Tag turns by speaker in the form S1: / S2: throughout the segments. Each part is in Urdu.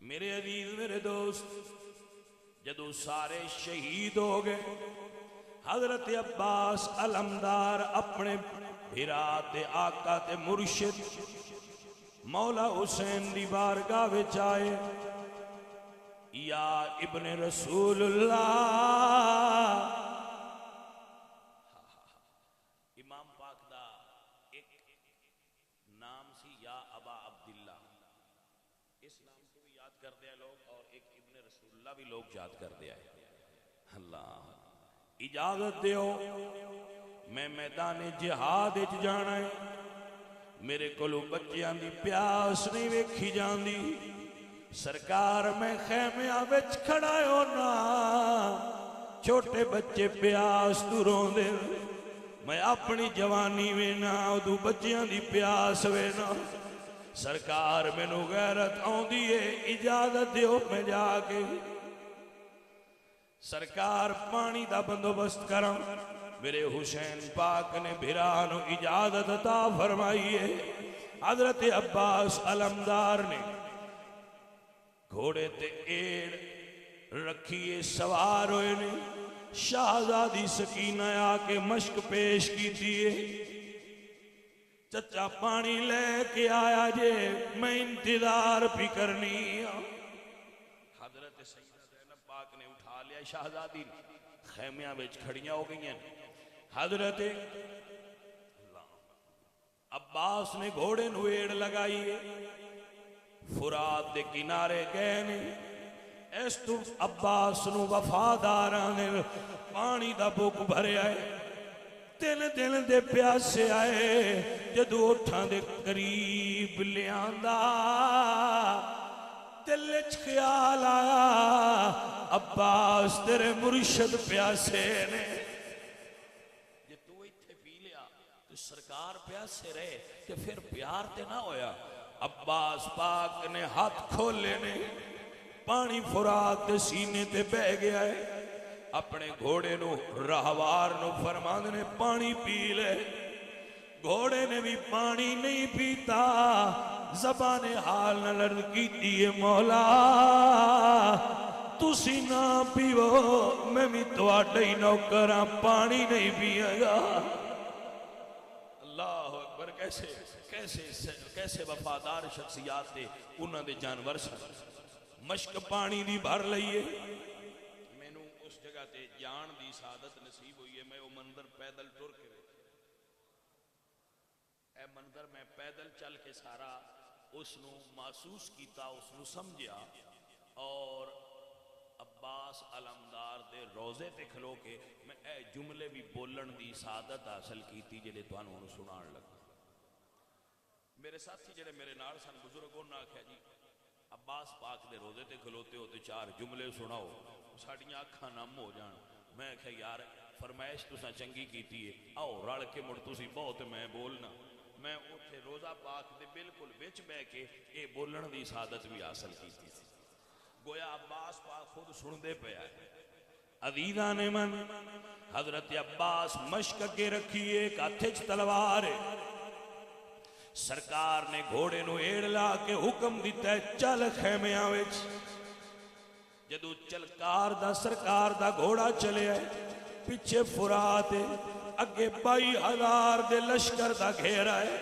S1: میرے عزیز میرے دوست جدو سارے شہید ہو گئے حضرت عباس علمدار اپنے بھرا تے آقا تے مرشد مولا حسین دی بارگاہ وچ آئے یا ابن رسول اللہ امام پاک دا ایک نام سی یا ابا عبداللہ اس نام کو بھی یاد کر دیا لوگ اور ایک ابن رسول اللہ بھی لوگ یاد کر دیا ہے اللہ اجازت دیو میں میدان جہاد وچ جانا ہے میرے کولو بچیاں دی پیاس نہیں ویکھی جاندی سرکار میں خیمیاں وچ کھڑا ہونا چھوٹے بچے پیاس تو روندے میں اپنی جوانی وینا ادو بچیاں دی پیاس وینا سرکار مینوں غیرت آوندی ہے اجازت دیو میں جا کے سرکار پانی دا بندوبست کراں میرے حسین پاک نے بھرانو اجازت عطا فرمائی ہے حضرت عباس علمدار نے گھوڑے تے ایڑ رکھیے سوار ہوئے نے شہزادی سکینہ آ کے مشک پیش کی دیئے چچا پانی لے کے آیا جے میں انتظار بھی کرنی حضرت سیدہ زینب پاک نے اٹھا لیا شہزادی خیمیاں بیچ کھڑیاں ہو گئی ہیں حضرت عباس نے گھوڑے نو ایڑ لگائی فرات دے کنارے گئے نے اس تو عباس نو وفاداران نے پانی دا بک بھرے آئے تین دن دے پیاسے آئے جدو اٹھان دے قریب لیاندہ دلچ خیال آیا عباس تیرے مرشد پیاسے نے جے تو ایتھے پی لیا تو سرکار پیاسے رہے کہ پھر پیار تے نہ ہویا عباس پاک نے ہاتھ کھولے نے پانی فرات دے سینے تے بہ گیا ہے اپنے گھوڑے نو راہوار نو فرمان نے پانی پی لے گھوڑے نے بھی پانی نہیں پیتا زبان حال نہ لرد کی دیئے مولا تسی نہ پیو میں بھی تو آٹھئی نوکراں پانی نہیں پیا گا اللہ اکبر کیسے وفادار شخصیات دے انہاں دے جانور سن مشک پانی دی بھر لئیے میں نو اس جگہ تے جان دی سعادت نصیب ہوئی ہے میں وہ منظر پیدل ٹر کے اے منظر میں پیدل چل کے سارا اس نو محسوس کیتا اس نو سمجھیا اور عباس علمدار دے روزے تے کھلو کے میں اے جملے بھی بولن دی سعادت حاصل کیتی جلے توانوں انہوں سنان لگا میرے ساتھی جڑے میرے نال سن بزرگوں نہ آکھیا جی عباس پاک دے روزے تے کھلوتے ہوتے چار جملے سناؤ ساڑیاں اکھاں نم ہو جان میں کہا یار فرمائش تساں چنگی کیتی ہے آؤ رڑ کے مڑ تسی بہت میں بولنا میں اتھے روزہ پاک دے بالکل وچ بے کے اے بولن دی سعادت بھی حاصل کیتی تھی گویا عباس پاک خود سن دے پہ آئے عزیزان من حضرت عباس مشک کے رکھیے ایک ہتھچ تلوار سرکار نے گھوڑے نو ایڑ لا کے حکم دیتا ہے چل خیمیاں وچ جدو چلکار دا سرکار دا گھوڑا چلے آئے پیچھے فرات ہے اگے 22,000 دے لشکر دا گھیرا ہے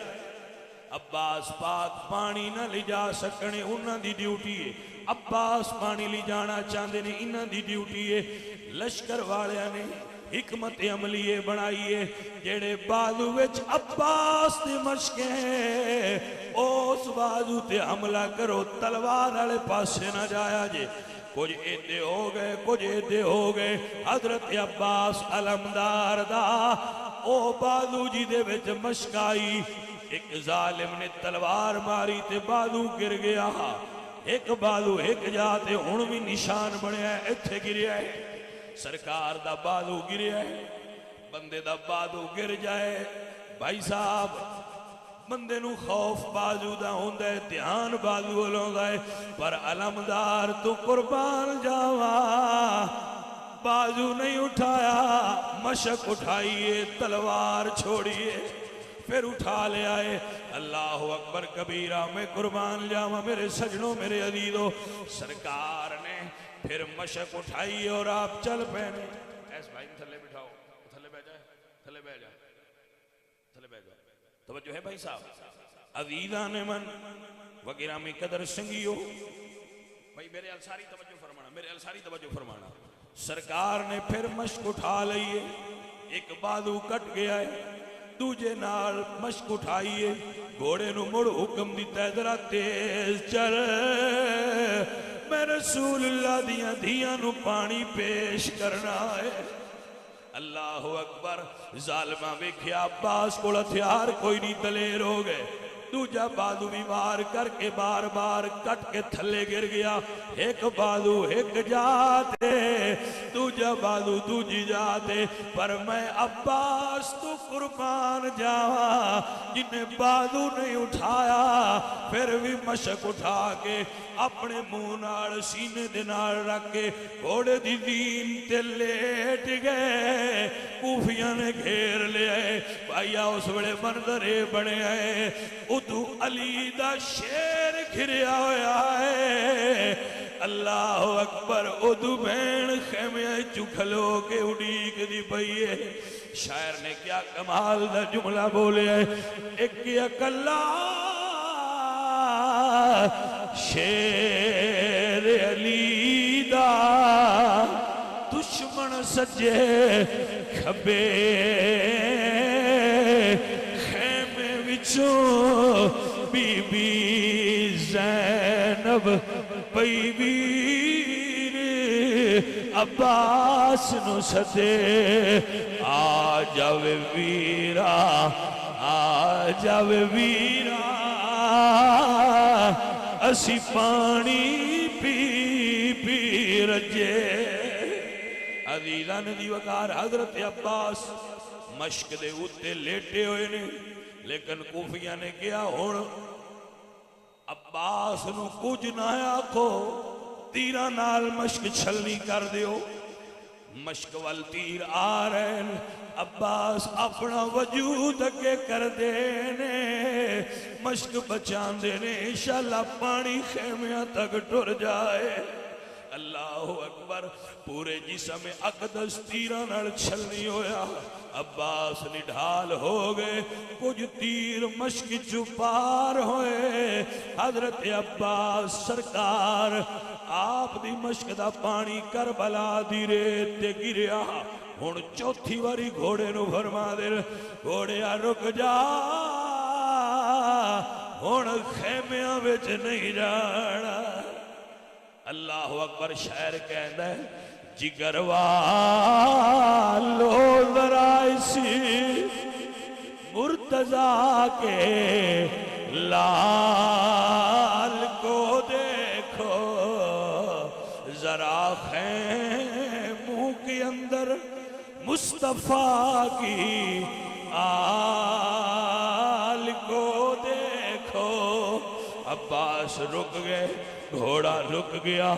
S1: عباس پاک پانی نہ لے جا سکنے انہاں دی ڈیوٹی ہے عباس پانی لے جانا چاندے نے انہاں دی ڈیوٹی ہے لشکر والے نے حکمت عملیے بنائیے جیڑے بازو وچ عباس دی مشکیں ہیں اس بازو تے حملہ کرو تلوار والے پاسے نہ جایا جے کچھ ایدے ہو گئے حضرت عباس علمدار دا او بازو جی دے وچ مشکائی ایک ظالم نے تلوار ماری تے بازو گر گیا ایک بازو ایک جاتے ہن بھی نشان بنیا ہے ایتھے گریا ہے سرکار دا بازو گریا ہے بندے دا بازو گر جائے بھائی صاحب بندے نو خوف بازو دا ہوندہ ہے دھیان بازو لوندا ہے پر علمدار تو قربان جاوا بازو نہیں اٹھایا مشک اٹھائیے تلوار چھوڑیے پھر اٹھا لے آئے. اللہ اکبر کبیرہ. میں قربان جاواں میرے سجنوں میرے عزیزوں، سرکار نے پھر مشک اٹھائی اور آپ چل پہنے. ایس بھائی تھلے بٹھاؤ، تھلے بیٹھ جائے، تھلے بیٹھ جائے، تھلے بیٹھ جائے. توجہ ہے بھائی صاحب، عزیزان من و گرامی قدر سنگیو. بھائی میرے الساری توجہ فرمانا، میرے الساری توجہ فرمانا. سرکار نے پھر مشک اٹھا لئیے، ایک بازو کٹ گیا ہے، دوجے نال مشک اٹھائیے، گھوڑے نو مڑ حکم دیتا ہے ذرا تیز چل، میں رسول اللہ دیاں دھیاں نو پانی پیش کرنا ہے. اللہ اکبر. ظالمہ ویکھیا عباس کو ہتھیار کوئی نہیں، دلیر ہو گئے. دوجا بازو بھی وار کر کے بار بار کٹ کے تھلے گر گیا. ایک بازو ایک جاتے، دوجا بازو دوجی جاتے. پر میں عباس تو قربان جاواں جنہیں بازو نہیں اٹھایا، پھر بھی مشک اٹھا کے اپنے منہ نال سینے دے نال رکھ کے گھوڑے دی دین تے لیٹ گئے. کوفیاں نے گھیر لے آئے. بھائیا اس بڑے منظرے بنے آئے. ادو علی دا شیر گھریا ہویا ہے. اللہ اکبر. ادو بین خیمے چکھلو کے اڑیک دی پئیے. شاعر نے کیا کمال دا جملہ بولے ہے. ایک اکلا شیر علی دا، دشمن سجے کھبے، خیمے وچوں بی بی زینب پئی ویر عباس نو سدے. آ جاوے ویرا، آ جاوے ویرا، اسی پانی پی پی رجے. عزیزان دی وقار حضرت عباس مشک دے اتے لیٹے ہوئے نے. لیکن کوفیاں نے کیا ہون عباس نو کچھ نہ آکھو، تیرہ نال مشک چھلنی کر دیو. مشک وال تیر آ رہے ہیں. عباس اپنا وجود اگے کر دینے، مشک بچان دینے، انشاءاللہ پانی خیمیاں تک ٹر جائے. اللہ اکبر. پورے جسم اقدس تیرہ نال چھلنی ہویا. عباس نڈھال ہو گئے. کچھ تیر مشک چپار ہوئے. حضرت عباس سرکار آپ دی مشک دا پانی کربلا دی ریت تے گریا. ہن چوتھی واری گھوڑے نو فرما دے، گھوڑیا رک جا، ہن خیمیاں وچ نہیں جانا. اللہ اکبر. شاعر کہندا ہے جگر والو ذرا اسی مرتضیٰ کے لال کو دیکھو، ذرا خیموں کے اندر مصطفیٰ کی آل کو دیکھو. عباس رک گئے، گھوڑا رک گیا.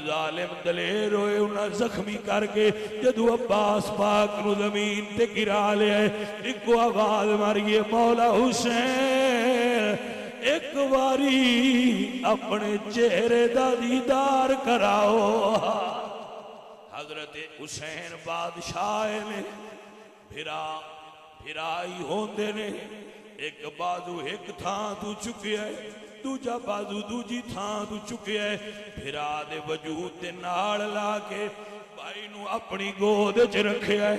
S1: ظالم دلیر ہوئے انہاں زخمی کر کے جدو عباس پاک نو زمین تے گرا لے آئے. ایک کو آواز ماریے مولا حسین، ایک واری اپنے چہرے دا دیدار کراؤ. حضرت حسین بادشاہ نے بھرائی ہوندے نے. ایک بازو ایک تھان تو چکے ہے، دوجا بازو دوجی تھان تو چکے ہے. بھرا دے وجود دے نال لا کے بھائی نو اپنی گود چ رکھے ہے.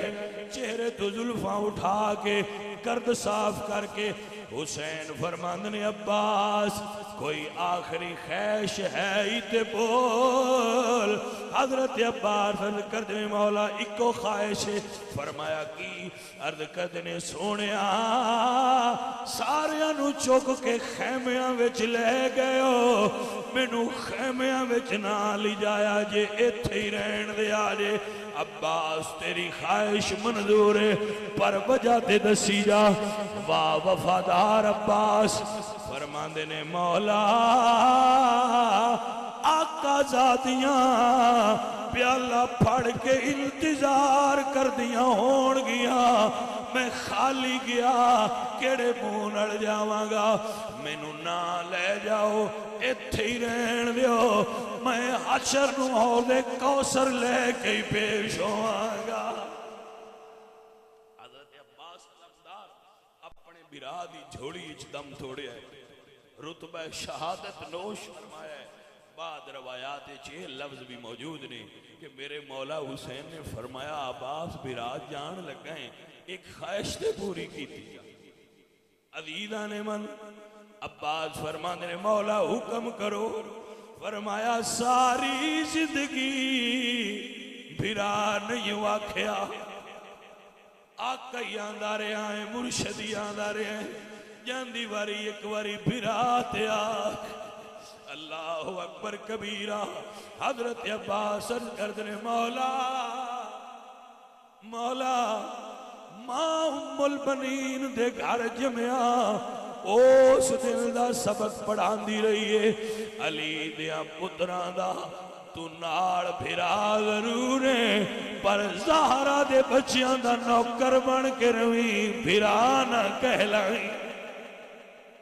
S1: چہرے تو زلفاں اٹھا کے گرد صاف کر کے حسین فرماند نے عباس کوئی آخری خواہش ہے ہی تے بول. حضرت عباس عرض کردے مولا ایکو خواہش ہے. فرمایا کی؟ عرض کردے سونیا ساریاں نو چک کے خیمیاں وچ لے گئے ہو، مینوں خیمیاں وچ نہ لی جایا جے ایتھے ہی رہن دیا جے. عباس تیری خواہش منظور ہے پر وجہ تے دسی جا. واہ وفادار عباس. فرماندے نے مولا آقا آزادیاں پیالہ پھڑ کے انتظار کر دیاں ہون گیا میں خالی گیا کیڑے منہ نال جاواں گا مینوں نہ لے جاؤ ایتھے ہی رہن دیو میں حشر نو حوض کوثر لے کے ہی پیش ہوواں گا حضرت عباس علمدار اپنے برا دی جھوڑی اچ دم توڑیا ہے رتبہ شہادت نوش فرمایا ہے بعد روایات یہ لفظ بھی موجود نہیں کہ میرے مولا حسین نے فرمایا عباس برا جان لگائیں ایک خواہش تے پوری کی تھی عزیزان من عباس فرمانے مولا حکم کرو فرمایا ساری زندگی بھرا نہیں واقعہ آقا آندا رہا ہے مرشد آندا رہا ہے جاندی واری ایک واری بھرا تے آکھ اللہ اکبر کبیرہ حضرت عباس کردنے مولا مولا ماں ام البنین دے گھر جمعیا اس دل دا سبق پڑھان دی رہی ہے علی دیا پتران دا تو نال بھرا ضرور ہے پر زہرا دے بچیاں دا نوکر بن کے روی بھرا نہ کہلائیں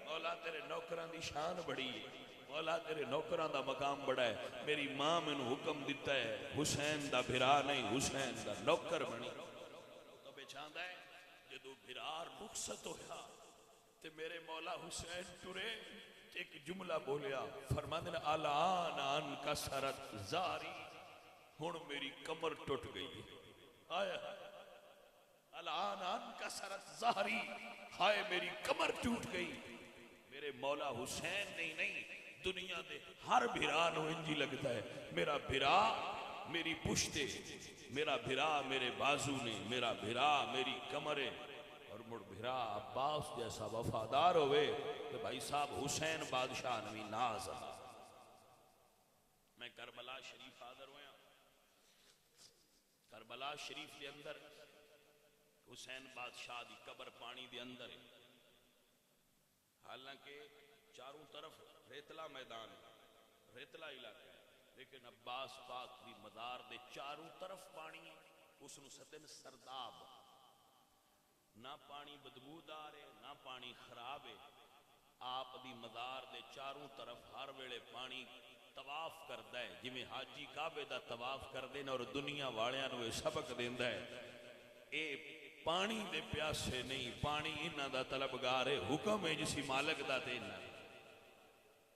S1: مولا تیرے نوکران دی شان بڑی ہے مولا تیرے نوکران دا مقام بڑا ہے میری ماں میں نے حکم دیتا ہے حسین دا بھرا نہیں حسین دا نوکر بنی تو بیچاندہ ہے جدو بھرار رخصت ہویا تے میرے مولا حسین ٹرے ایک جملہ بولیا فرمانے نے الان ان کسرت زاری ہن میری کمر ٹوٹ گئی آیا الان ان کسرت زاری ہائے میری کمر ٹوٹ گئی میرے مولا حسین نہیں دنیا دے ہر بھرا نو انجی لگتا ہے میرا بھرا میری پشتے میرا بھرا میرے بازو نے میرا بھرا میری کمرے اور مڑ بھرا عباس جیسا وفادار ہوئے کہ بھائی صاحب حسین بادشاہ نوی ناز میں کربلا شریف حاضر ہویا کربلا شریف دے اندر حسین بادشاہ دی قبر پانی دے اندر ہے حالانکہ چاروں طرف ریتلا میدان ریتلا علاقہ ہے لیکن عباس پاک دی مزار دے چاروں طرف پانی اس نو سدن سرداب نہ پانی بدبودار ہے نہ پانی خراب ہے آپ دی مزار دے چاروں طرف ہر ویلے پانی طواف کردا ہے جویں حاجی کعبے دا طواف کردے نے اور دنیا والیاں نو سبق دیندا ہے اے پانی دے پیاسے نہیں پانی انہاں دا طلبگار ہے حکم ہے جسی مالک دا دینا ہے